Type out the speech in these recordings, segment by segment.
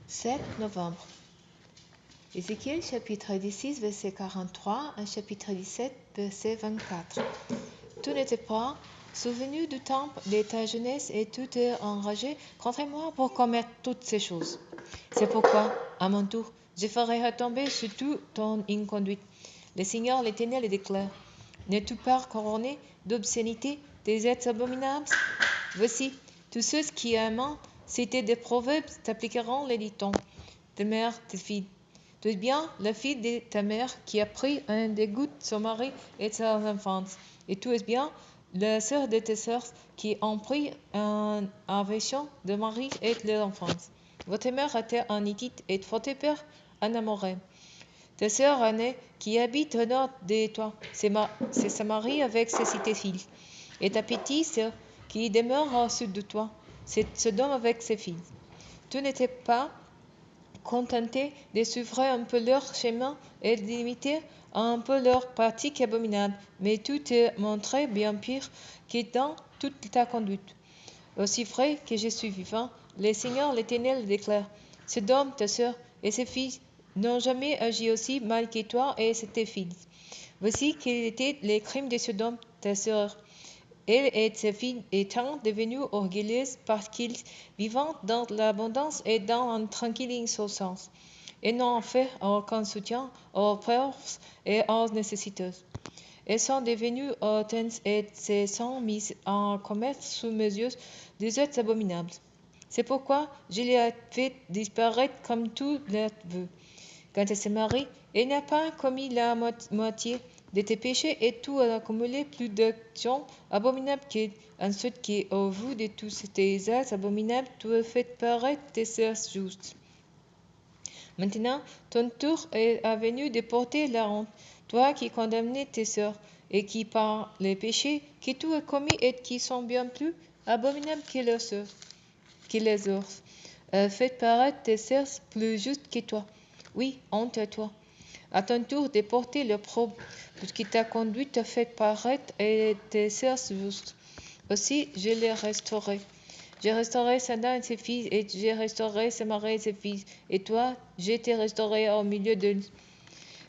7 novembre. Ézéchiel chapitre 16, verset 43 à chapitre 17, verset 24. Tu n'étais pas souvenu du temple de ta jeunesse et tu t'es enragé contre moi pour commettre toutes ces choses. C'est pourquoi, à mon tour, je ferai retomber sur tout ton inconduite. Le Seigneur l'Éternel déclare. N'es-tu pas couronné d'obscénité, des êtres abominables? Voici, tous ceux qui aiment citer des proverbes t'appliqueront les dictons. Ta mère, tes filles. Tu es bien la fille de ta mère qui a pris un dégoût de son mari et de sa enfance. Et tu es bien la sœur de tes sœurs qui ont pris une aversion de mari et de leur enfance. Votre mère était un Hittite et votre père un Amoréen. Ta sœur aînée qui habite au nord de toi, c'est Samarie avec ses 6 filles. Et ta petite sœur qui demeure au sud de toi, c'est Sodome avec ses filles. Tu n'étais pas contenté de suivre un peu leur chemin et d'imiter un peu leurs pratiques abominables, mais tu te montrais bien pire que dans toute ta conduite. Aussi vrai que je suis vivant, le Seigneur l'Éternel déclare, Sodome, ta sœur et ses filles n'ont jamais agi aussi mal que toi et tes filles. Voici quels étaient les crimes de Sodome, ta sœur. Elle et ses filles étant devenues orgueilleuses parce qu'ils vivaient dans l'abondance et dans une tranquille insouciance. Elles n'ont fait aucun soutien aux pauvres et aux nécessiteuses. Elles sont devenues hautaines et se sont mises en commerce sous mesure des êtres abominables. C'est pourquoi je les ai fait disparaître comme tout leur veut. Quand elle se marie, elle n'a pas commis la moitié de tes péchés et tu as accumulé plus d'actions abominables qu'elle. Ensuite, qu'au vu de tous tes actes abominables, tu as fait paraître tes sœurs justes. Maintenant, ton tour est venu de porter la honte, toi qui condamnais tes sœurs, et qui par les péchés que tu as commis et qui sont bien plus abominables que leurs sœurs, que les autres, faites paraître tes sœurs plus justes que toi. Oui, honte à toi. À ton tour de porter l'opprobre, puisque ta conduite t'a fait paraître et tes sœurs justes. Aussi, je les restaurerai. Je restaurerai Satan et ses fils, et je restaurerai Samarie et ses fils. Et toi, je te restaurerai au milieu d'eux,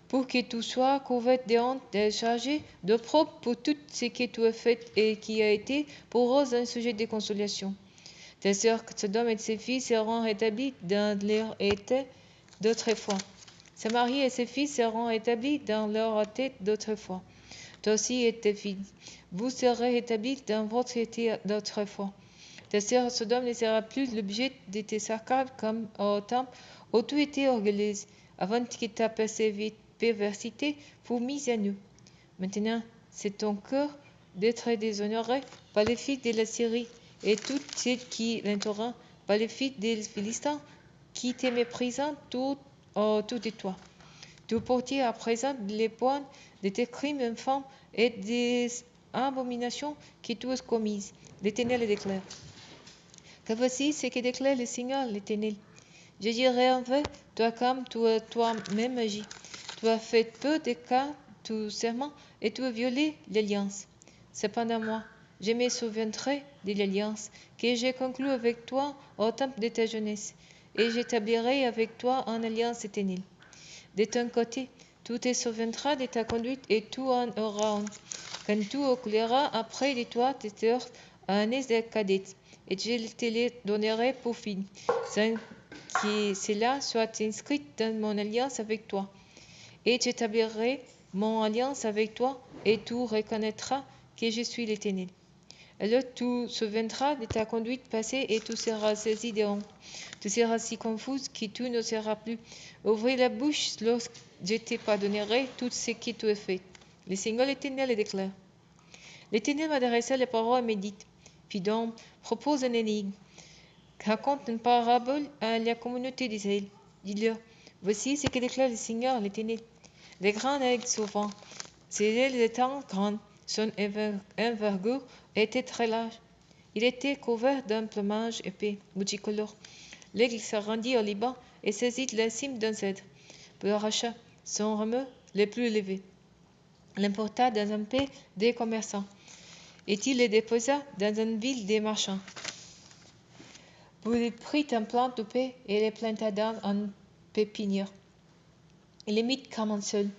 pour que tu sois couvert de honte et chargé d'opprobre pour tout ce que tu as fait et qui a été pour eux un sujet de consolation. Tes sœurs Sodome et ses filles seront rétablis dans leur état d'autrefois. Samarie et ses fils seront établis dans leur tête d'autrefois. Toi aussi et tes filles, vous serez établis dans votre état d'autrefois. Ta sœur Sodome ne sera plus l'objet de tes sarcasmes comme au temps où tu étais orgueilleuse, avant que ta perversité fût mise à nu. Maintenant, c'est ton cœur d'être déshonoré par les filles de la Syrie et toutes celles qui l'entourent, par les filles des Philistins qui te méprisent tout autour de toi. Tu portais à présent les points de tes crimes infâmes et des abominations que tu as commises. L'Éternel déclare. Car voici ce que déclare le Seigneur l'Éternel. Je dirai envers toi comme tu as toi-même agi. Tu as fait peu de cas tout serment et tu as violé l'alliance. Cependant moi, je me souviendrai de l'alliance que j'ai conclue avec toi au temps de ta jeunesse, et j'établirai avec toi une alliance éternelle. De ton côté, tu te souviendras de ta conduite et tu en auras honte. Quand tu occuleras après de toi tes sœurs aînées et cadettes, et je te les donnerai pour filles, sans que cela soit inscrit dans mon alliance avec toi. Et j'établirai mon alliance avec toi, et tu reconnaîtras que je suis l'Éternel. Alors tu souviendras de ta conduite passée et tu seras saisi de honte. Tu seras si confuse que tu n'oseras plus ouvrir la bouche lorsque je te pardonnerai tout ce que tu as fait. Le Seigneur l'Éternel le déclare. L'Éternel m'adressa les paroles et me dit, Fille d'homme, propose une énigme. Raconte une parabole à la communauté d'Israël. Dis-leur, voici ce que déclare le Seigneur l'Éternel. Les grands aigles souvent, ses ailes étant grandes, son envergure était très large. Il était couvert d'un plumage épais, multicolore. L'aigle se rendit au Liban et saisit la cime d'un cèdre, puis arracha son rameau le plus élevé, l'emporta dans un pays des commerçants, et il le déposa dans une ville des marchands. Puis il prit un plant de paix et les planta dans une pépinière. Il les mit comme un seul,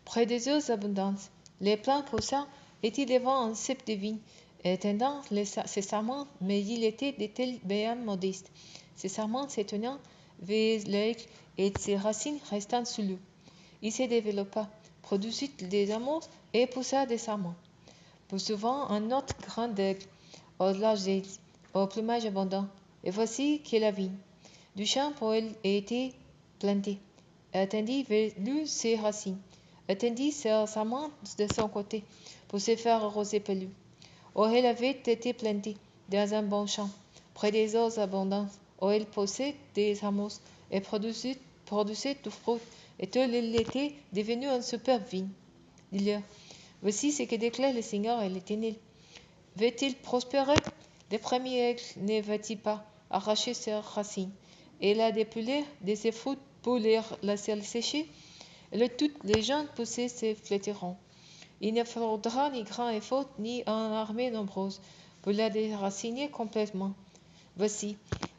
près des eaux abondantes. Les plants poussa, et il devant un cep de vigne, étendant ses sarments, mais il était de tel bien modeste. Ses sarments s'étonnant, vers l'aigle et ses racines restant sous l'eau. Il se développa, produisit des amours et poussa des sarments. Plus souvent, un autre grand aigle, aux larges ailes, au plumage abondant. Et voici que la vigne du champ où elle était plantée attendit vers lui ses racines, attendit ses sarments de son côté pour se faire arroser par lui. Où elle avait été plantée dans un bon champ, près des eaux abondantes, où elle poussait des amours et produisait du fruit, et tout elle était devenue une superbe vigne. Dis-leur, voici ce que déclare le Seigneur et l'Éternel. Va-t-il prospérer? Le premier aigle ne va-t-il pas arracher ses racines et la dépeler de ses fruits pour la sécher? Et toutes les gens poussés se fléteront. Il ne faudra ni grand effort ni une armée nombreuse pour la déraciner complètement. Voici,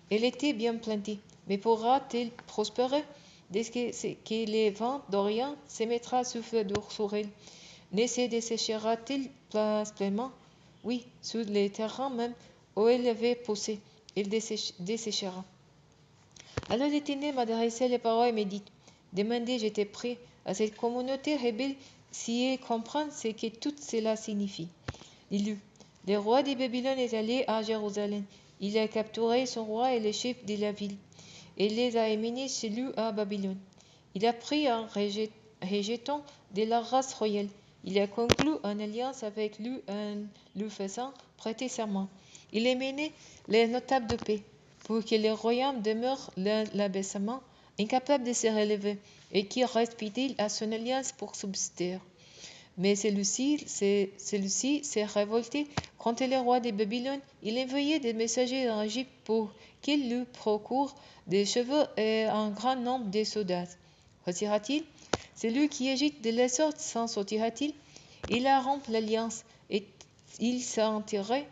elle était bien plantée, mais pourra-t-elle prospérer? Dès que les vents d'Orient se mettra à souffler sur elle, ne se desséchera-t-il pleinement? Oui, sur les terrains même où elle avait poussé, il desséchera. Alors l'Éternel m'adressait les paroles et me dit, demandez, j'étais prêt à cette communauté rebelle si elle comprend ce que tout cela signifie. Il lut, le roi de Babylone est allé à Jérusalem. Il a capturé son roi et les chefs de la ville, et les a emmenés chez lui à Babylone. Il a pris un rejeton de la race royale. Il a conclu une alliance avec lui en lui faisant prêter serment. Il a mené les notables de paix pour que le royaume demeure l'abaissement, incapable de se relever, et qui reste fidèle à son alliance pour subsister. Mais celui-ci s'est révolté contre le roi de Babylone. Il a envoyé des messagers en Égypte pour qu'il lui procure des chevaux et un grand nombre de soldats. Retira-t-il? Celui qui agite de la sorte s'en sortira-t-il? Il a rompu l'alliance, et il s'en tirerait.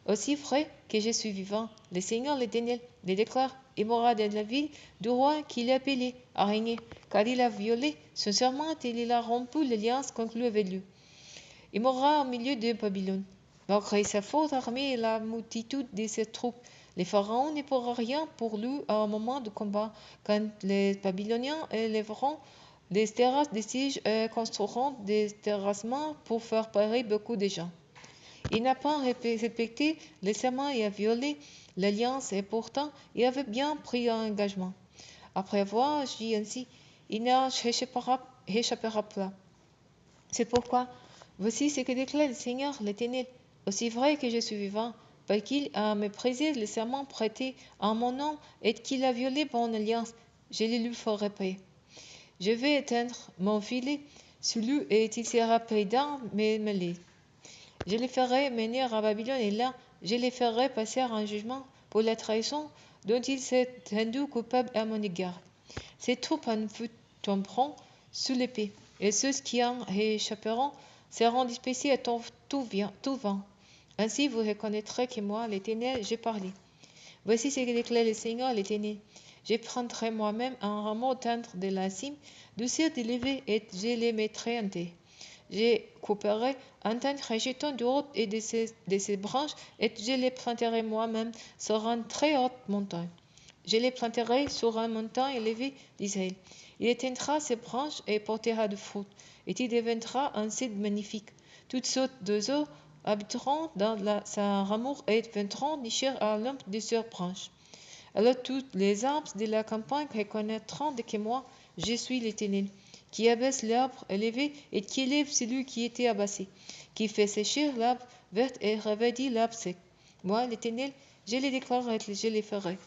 Aussi vrai que je suis vivant, le Seigneur l'Éternel le déclare, il mourra dans la ville du roi qu'il a appelé à régner, car il a violé son serment et il a rompu l'alliance conclue avec lui. Il mourra au milieu de Babylone. Malgré sa forte armée et la multitude de ses troupes, les pharaons ne pourra rien pour lui à un moment de combat, quand les Babyloniens élèveront des terrasses de siège et construiront des terrassements pour faire périr beaucoup de gens. Il n'a pas respecté le serment et a violé l'alliance, et pourtant il avait bien pris un engagement. Après avoir agi ainsi, il n'en échappera pas. C'est pourquoi, voici ce que déclare le Seigneur l'Éternel, aussi vrai que je suis vivant, parce qu'il a méprisé le serment prêté en mon nom et qu'il a violé mon alliance, je le lui ferai payer. Je vais éteindre mon filet sur lui et il sera payé dans mes mêlées. Je les ferai mener à Babylone et là, je les ferai passer un jugement pour la trahison dont il s'est rendu coupable à mon égard. Ces troupes en feu tomberont sous l'épée, et ceux qui en échapperont seront dispersés à tout vent. Ainsi vous reconnaîtrez que moi, l'Éternel, j'ai parlé. Voici ce que déclare le Seigneur, l'Éternel. Je prendrai moi-même un rameau tendre de la cime du ciel élevé et je les mettrai en terre. Je couperai un tant rejeton du haut et de ses branches, et je les planterai moi-même sur une très haute montagne. Je les planterai sur une montagne élevée d'Israël. Il éteindra ses branches et portera du fruit, et il deviendra un site magnifique. Toutes sortes d'oiseaux habiteront dans sa ramure et viendront nicher à l'ombre de ses branches. Alors tous les arbres de la campagne reconnaîtront que moi, je suis l'Éternel, qui abaisse l'arbre élevé et qui élève celui qui était abaissé, qui fait sécher l'arbre vert et revêtit l'arbre sec. Moi, l'Éternel, je les déclare et je les ferai.